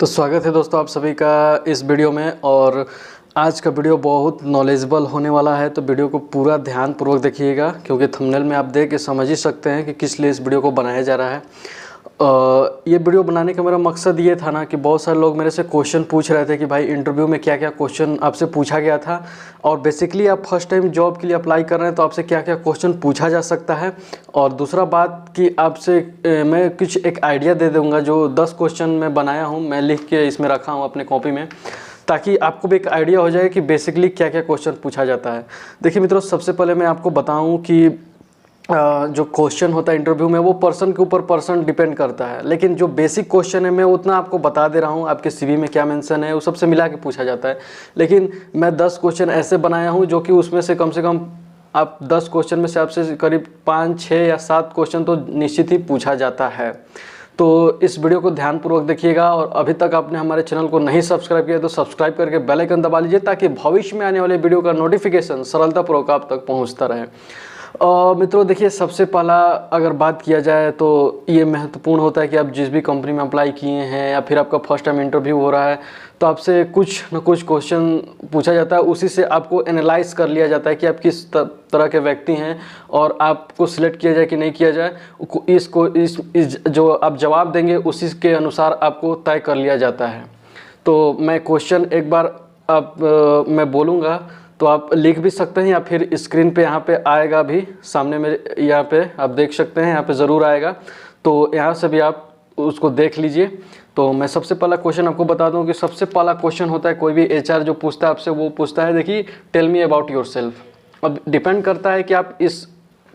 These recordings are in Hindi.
तो स्वागत है दोस्तों आप सभी का इस वीडियो में। और आज का वीडियो बहुत नॉलेजेबल होने वाला है, तो वीडियो को पूरा ध्यानपूर्वक देखिएगा, क्योंकि थंबनेल में आप देख के समझ ही सकते हैं कि किस लिए इस वीडियो को बनाया जा रहा है। ये वीडियो बनाने का मेरा मकसद ये था ना कि बहुत सारे लोग मेरे से क्वेश्चन पूछ रहे थे कि भाई इंटरव्यू में क्या क्या क्वेश्चन आपसे पूछा गया था, और बेसिकली आप फर्स्ट टाइम जॉब के लिए अप्लाई कर रहे हैं तो आपसे क्या क्या क्वेश्चन पूछा जा सकता है। और दूसरा बात कि आपसे मैं कुछ एक आइडिया दे दूंगा, जो 10 क्वेश्चन मैं बनाया हूँ, मैं लिख के इसमें रखा हूँ अपने कॉपी में, ताकि आपको भी एक आइडिया हो जाए कि बेसिकली क्या क्या क्वेश्चन पूछा जाता है। देखिए मित्रों, सबसे पहले मैं आपको बताऊं कि जो क्वेश्चन होता है इंटरव्यू में वो पर्सन के ऊपर पर्सन डिपेंड करता है, लेकिन जो बेसिक क्वेश्चन है मैं उतना आपको बता दे रहा हूँ। आपके सीवी में क्या मेंशन है वो सबसे मिला के पूछा जाता है, लेकिन मैं 10 क्वेश्चन ऐसे बनाया हूँ जो कि उसमें से कम आप 10 क्वेश्चन में से आपसे करीब 5, 6 या 7 क्वेश्चन तो निश्चित ही पूछा जाता है। तो इस वीडियो को ध्यानपूर्वक देखिएगा, और अभी तक आपने हमारे चैनल को नहीं सब्सक्राइब किया तो सब्सक्राइब करके बेल आइकन दबा लीजिए, ताकि भविष्य में आने वाले वीडियो का नोटिफिकेशन सरलतापूर्वक आप तक पहुंचता रहे। मित्रों देखिए, सबसे पहला अगर बात किया जाए तो ये महत्वपूर्ण होता है कि आप जिस भी कंपनी में अप्लाई किए हैं या फिर आपका फर्स्ट टाइम इंटरव्यू हो रहा है तो आपसे कुछ न कुछ क्वेश्चन पूछा जाता है। उसी से आपको एनालाइज कर लिया जाता है कि आप किस तरह के व्यक्ति हैं, और आपको सिलेक्ट किया जाए कि नहीं किया जाए, इस जो आप जवाब देंगे उसी के अनुसार आपको तय कर लिया जाता है। तो मैं क्वेश्चन एक बार मैं बोलूँगा तो आप लिख भी सकते हैं, या फिर स्क्रीन पे यहाँ पे आएगा भी सामने मेरे, यहाँ पे आप देख सकते हैं, यहाँ पे ज़रूर आएगा, तो यहाँ से भी आप उसको देख लीजिए। तो मैं सबसे पहला क्वेश्चन आपको बता दूं कि सबसे पहला क्वेश्चन होता है, कोई भी एचआर जो पूछता है आपसे, वो पूछता है, देखिए, टेल मी अबाउट योरसेल्फ। अब डिपेंड करता है कि आप इस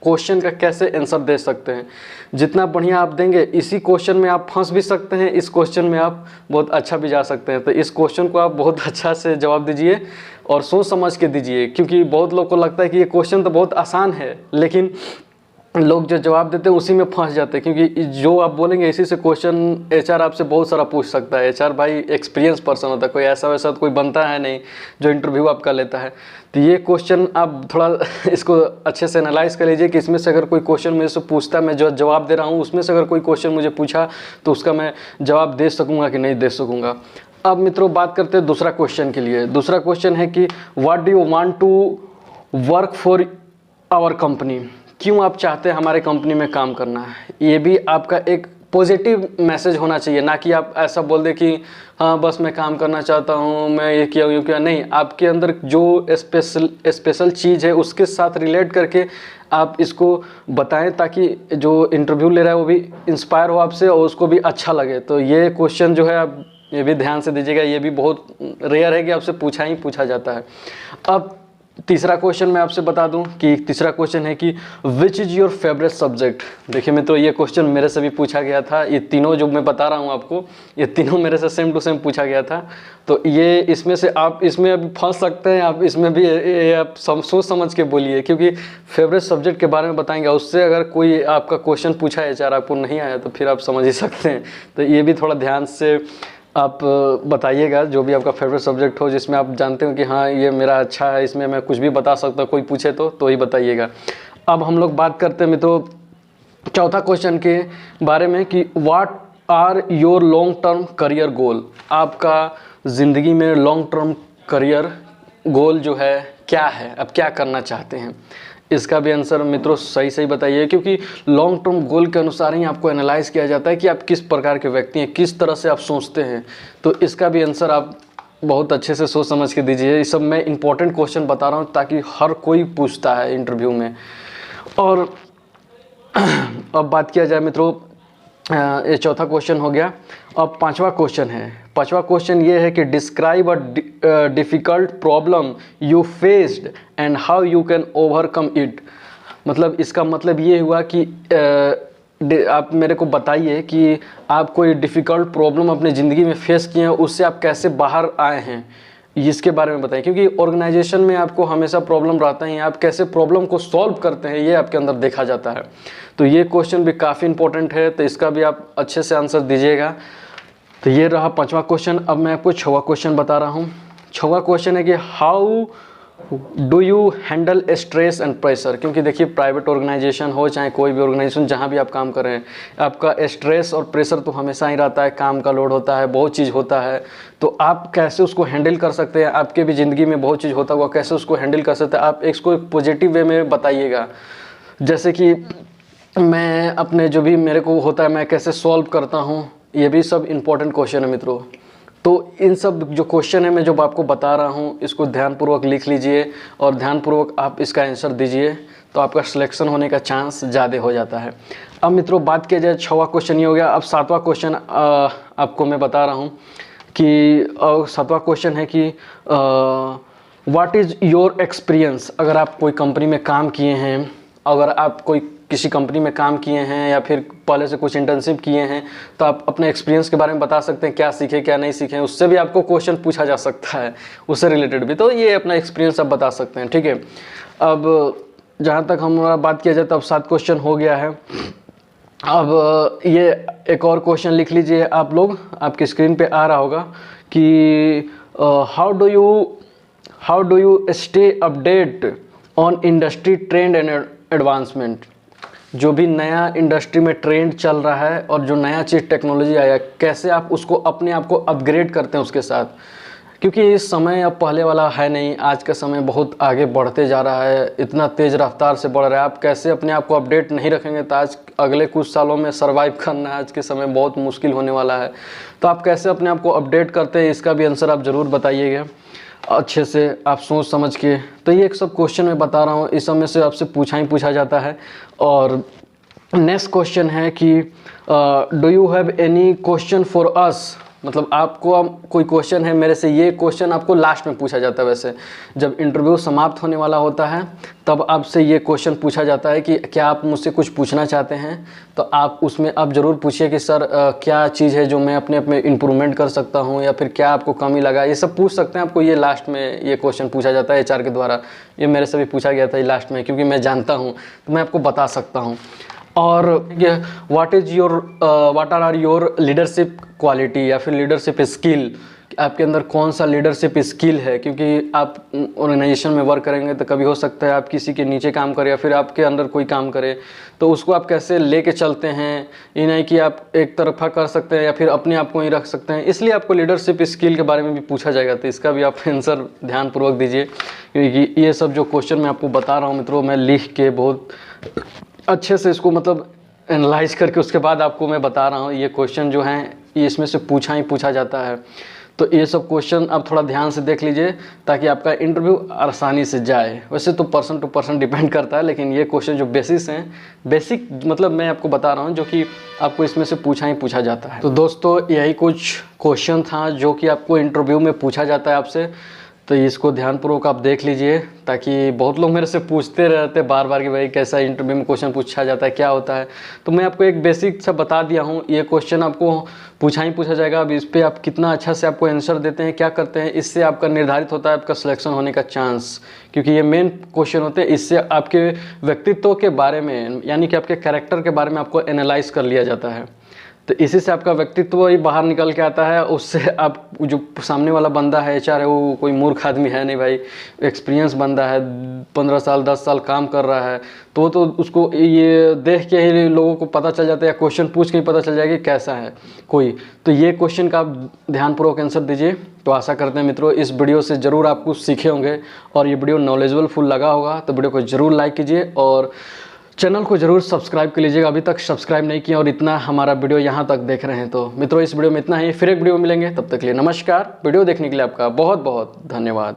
क्वेश्चन का कैसे आंसर दे सकते हैं। जितना बढ़िया आप देंगे, इसी क्वेश्चन में आप फंस भी सकते हैं, इस क्वेश्चन में आप बहुत अच्छा भी जा सकते हैं। तो इस क्वेश्चन को आप बहुत अच्छा से जवाब दीजिए और सोच समझ के दीजिए, क्योंकि बहुत लोग को लगता है कि ये क्वेश्चन तो बहुत आसान है, लेकिन लोग जो जवाब देते हैं उसी में फंस जाते हैं, क्योंकि जो आप बोलेंगे इसी से क्वेश्चन एचआर आपसे बहुत सारा पूछ सकता है। एचआर भाई एक्सपीरियंस पर्सन होता है, कोई ऐसा वैसा तो कोई बनता है नहीं जो इंटरव्यू आपका लेता है। तो ये क्वेश्चन आप थोड़ा इसको अच्छे से एनालाइज कर लीजिए कि इसमें से अगर कोई क्वेश्चन मेरे से पूछता है, मैं जो जवाब दे रहा हूँ उसमें से अगर कोई क्वेश्चन मुझे पूछा तो उसका मैं जवाब दे सकूँगा कि नहीं दे सकूँगा। अब मित्रों बात करते हैं दूसरा क्वेश्चन के लिए। दूसरा क्वेश्चन है कि what do you want to work for our company, क्यों आप चाहते हैं हमारे कंपनी में काम करना है। ये भी आपका एक पॉजिटिव मैसेज होना चाहिए, ना कि आप ऐसा बोल दे कि हाँ बस मैं काम करना चाहता हूँ, मैं ये किया यूँ किया। नहीं, आपके अंदर जो स्पेशल चीज़ है उसके साथ रिलेट करके आप इसको बताएं, ताकि जो इंटरव्यू ले रहा है वो भी इंस्पायर हो आपसे और उसको भी अच्छा लगे। तो ये क्वेश्चन जो है आप ये भी ध्यान से दीजिएगा, ये भी बहुत रेयर है कि आपसे पूछा जाता है। अब तीसरा क्वेश्चन मैं आपसे बता दूं कि तीसरा क्वेश्चन है कि which is your favourite subject. देखिए मित्रों, ये क्वेश्चन मेरे से भी पूछा गया था। ये तीनों जो मैं बता रहा हूं आपको, ये तीनों मेरे से सेम टू सेम पूछा गया था। तो ये इसमें से आप इसमें अभी फंस सकते हैं, आप इसमें भी आप सोच समझ के बोलिए, क्योंकि फेवरेट सब्जेक्ट के बारे में बताएंगे, उससे अगर कोई आपका क्वेश्चन पूछा है एचआर आपको नहीं आया तो फिर आप समझ ही सकते हैं। तो ये भी थोड़ा ध्यान से आप बताइएगा, जो भी आपका फेवरेट सब्जेक्ट हो, जिसमें आप जानते हो कि हाँ ये मेरा अच्छा है, इसमें मैं कुछ भी बता सकता हूँ, कोई पूछे तो ही बताइएगा। अब हम लोग बात करते हैं मित्रों चौथा क्वेश्चन के बारे में कि what are your long term career goal. आपका ज़िंदगी में लॉन्ग टर्म करियर गोल जो है क्या है, अब क्या करना चाहते हैं। इसका भी आंसर मित्रों सही बताइए, क्योंकि लॉन्ग टर्म गोल के अनुसार ही आपको एनालाइज किया जाता है कि आप किस प्रकार के व्यक्ति हैं, किस तरह से आप सोचते हैं। तो इसका भी आंसर आप बहुत अच्छे से सोच समझ के दीजिए। ये सब मैं इंपॉर्टेंट क्वेश्चन बता रहा हूँ ताकि हर कोई पूछता है इंटरव्यू में। और अब बात किया जाए मित्रों, ये चौथा क्वेश्चन हो गया। अब पांचवा क्वेश्चन है। पांचवा क्वेश्चन ये है कि describe a difficult problem you faced and how you can overcome it. मतलब इसका मतलब ये हुआ कि आप मेरे को बताइए कि आप कोई डिफ़िकल्ट प्रॉब्लम अपनी ज़िंदगी में फेस किए हैं, उससे आप कैसे बाहर आए हैं, इसके बारे में बताएं। क्योंकि ऑर्गेनाइजेशन में आपको हमेशा प्रॉब्लम रहता है, आप कैसे प्रॉब्लम को सॉल्व करते हैं ये आपके अंदर देखा जाता है। तो ये क्वेश्चन भी काफ़ी इंपॉर्टेंट है, तो इसका भी आप अच्छे से आंसर दीजिएगा। तो ये रहा पांचवा क्वेश्चन। अब मैं आपको छठवां क्वेश्चन बता रहा हूँ। छठवां क्वेश्चन है कि how do you handle stress and pressure, क्योंकि देखिए प्राइवेट ऑर्गेनाइजेशन हो चाहे कोई भी ऑर्गेनाइजेशन जहाँ भी आप काम कर रहे हैं, आपका स्ट्रेस और प्रेशर तो हमेशा ही रहता है, काम का लोड होता है, बहुत चीज़ होता है। तो आप कैसे उसको हैंडल कर सकते हैं, आपके भी ज़िंदगी में बहुत चीज़ होता हुआ, कैसे उसको हैंडल कर सकते हैं आप इसको एक पॉजिटिव वे में बताइएगा। जैसे कि मैं अपने जो भी मेरे को होता है मैं कैसे सॉल्व करता हूँ, ये भी सब इम्पोर्टेंट क्वेश्चन है मित्रों। तो इन सब जो क्वेश्चन है मैं जो आपको बता रहा हूँ इसको ध्यानपूर्वक लिख लीजिए और ध्यानपूर्वक आप इसका आंसर दीजिए, तो आपका सिलेक्शन होने का चांस ज़्यादा हो जाता है। अब मित्रों बात किया जाए 6वां क्वेश्चन ये हो गया। अब 7वां क्वेश्चन आपको मैं बता रहा हूँ कि 7वां क्वेश्चन है कि व्हाट इज़ योर एक्सपीरियंस। अगर आप कोई कंपनी में काम किए हैं, अगर आप कोई किसी कंपनी में काम किए हैं या फिर पहले से कुछ इंटर्नशिप किए हैं, तो आप अपने एक्सपीरियंस के बारे में बता सकते हैं, क्या सीखे क्या नहीं सीखे, उससे भी आपको क्वेश्चन पूछा जा सकता है, उससे रिलेटेड भी। तो ये अपना एक्सपीरियंस आप बता सकते हैं, ठीक है। अब जहाँ तक हमारा बात किया जाए तो अब 7 क्वेश्चन हो गया है। अब ये एक और क्वेश्चन लिख लीजिए आप लोग, आपकी स्क्रीन पे आ रहा होगा कि how do you stay update on industry trend and advancement. जो भी नया इंडस्ट्री में ट्रेंड चल रहा है और जो नया चीज़ टेक्नोलॉजी आया, कैसे आप उसको अपने आप को अपग्रेड करते हैं उसके साथ, क्योंकि इस समय अब पहले वाला है नहीं। आज का समय बहुत आगे बढ़ते जा रहा है, इतना तेज़ रफ्तार से बढ़ रहा है। आप कैसे अपने आप को अपडेट नहीं रखेंगे तो आज अगले कुछ सालों में सर्वाइव करना आज के समय बहुत मुश्किल होने वाला है। तो आप कैसे अपने आप को अपडेट करते हैं, इसका भी आंसर आप ज़रूर बताइएगा अच्छे से, आप सोच समझ के। तो ये एक सब क्वेश्चन मैं बता रहा हूँ, इस समय से आपसे पूछा ही पूछा जाता है। और नेक्स्ट क्वेश्चन है कि do you have any question for us. मतलब आपको कोई क्वेश्चन है मेरे से, ये क्वेश्चन आपको लास्ट में पूछा जाता है। वैसे जब इंटरव्यू समाप्त होने वाला होता है तब आपसे ये क्वेश्चन पूछा जाता है कि क्या आप मुझसे कुछ पूछना चाहते हैं। तो आप उसमें आप ज़रूर पूछिए कि सर क्या चीज़ है जो मैं अपने आप में इम्प्रूवमेंट कर सकता हूँ, या फिर क्या आपको कमी लगा, ये सब पूछ सकते हैं। आपको ये लास्ट में ये क्वेश्चन पूछा जाता है HR के द्वारा। ये मेरे से भी पूछा गया था लास्ट में, क्योंकि मैं जानता हूँ तो मैं आपको बता सकता हूँ। और what are your leadership quality या फिर लीडरशिप स्किल, आपके अंदर कौन सा लीडरशिप स्किल है। क्योंकि आप ऑर्गेनाइजेशन में वर्क करेंगे तो कभी हो सकता है आप किसी के नीचे काम करें या फिर आपके अंदर कोई काम करे, तो उसको आप कैसे लेके चलते हैं। ये नहीं कि आप एक तरफा कर सकते हैं या फिर अपने आप को ही रख सकते हैं, इसलिए आपको लीडरशिप स्किल के बारे में भी पूछा जाएगा। तो इसका भी आप आंसर ध्यानपूर्वक दीजिए, क्योंकि ये सब जो क्वेश्चन मैं आपको बता रहा हूँ मित्रों, मैं लिख के बहुत अच्छे से इसको मतलब एनालाइज करके उसके बाद आपको मैं बता रहा हूँ। ये क्वेश्चन जो हैं ये इसमें से पूछा ही पूछा जाता है। तो ये सब क्वेश्चन आप थोड़ा ध्यान से देख लीजिए ताकि आपका इंटरव्यू आसानी से जाए। वैसे तो पर्सन टू पर्सन डिपेंड करता है, लेकिन ये क्वेश्चन जो बेसिस हैं, बेसिक मतलब मैं आपको बता रहा हूँ जो कि आपको इसमें से पूछा ही पूछा जाता है। तो दोस्तों यही कुछ क्वेश्चन था जो कि आपको इंटरव्यू में पूछा जाता है आपसे। तो इसको ध्यानपूर्वक आप देख लीजिए, ताकि बहुत लोग मेरे से पूछते रहते बार बार कि भाई कैसा इंटरव्यू में क्वेश्चन पूछा जाता है, क्या होता है। तो मैं आपको एक बेसिक सा बता दिया हूँ, ये क्वेश्चन आपको पूछा ही पूछा जाएगा। अब इस पर आप कितना अच्छा से आपको आंसर देते हैं, क्या करते हैं, इससे आपका निर्धारित होता है आपका सिलेक्शन होने का चांस। क्योंकि ये मेन क्वेश्चन होते हैं, इससे आपके व्यक्तित्व के बारे में यानी कि आपके कैरेक्टर के बारे में आपको एनालाइज कर लिया जाता है। तो इसी से आपका व्यक्तित्व ही बाहर निकल के आता है। उससे आप जो सामने वाला बंदा है HR है, वो कोई मूर्ख आदमी है नहीं भाई, एक्सपीरियंस बंदा है, 15 साल 10 साल काम कर रहा है, तो उसको ये देख के ही लोगों को पता चल जाता है, या क्वेश्चन पूछ के ही पता चल जाएगा कि कैसा है कोई। तो ये क्वेश्चन का आप ध्यानपूर्वक आंसर दीजिए। तो आशा करते हैं मित्रों इस वीडियो से ज़रूर आप कुछ सीखे होंगे और ये वीडियो नॉलेजेबल फुल लगा होगा। तो वीडियो को ज़रूर लाइक कीजिए और चैनल को जरूर सब्सक्राइब कर लीजिएगा, अभी तक सब्सक्राइब नहीं किया और इतना हमारा वीडियो यहाँ तक देख रहे हैं। तो मित्रों इस वीडियो में इतना ही, फिर एक वीडियो में मिलेंगे, तब तक के लिए नमस्कार। वीडियो देखने के लिए आपका बहुत बहुत धन्यवाद।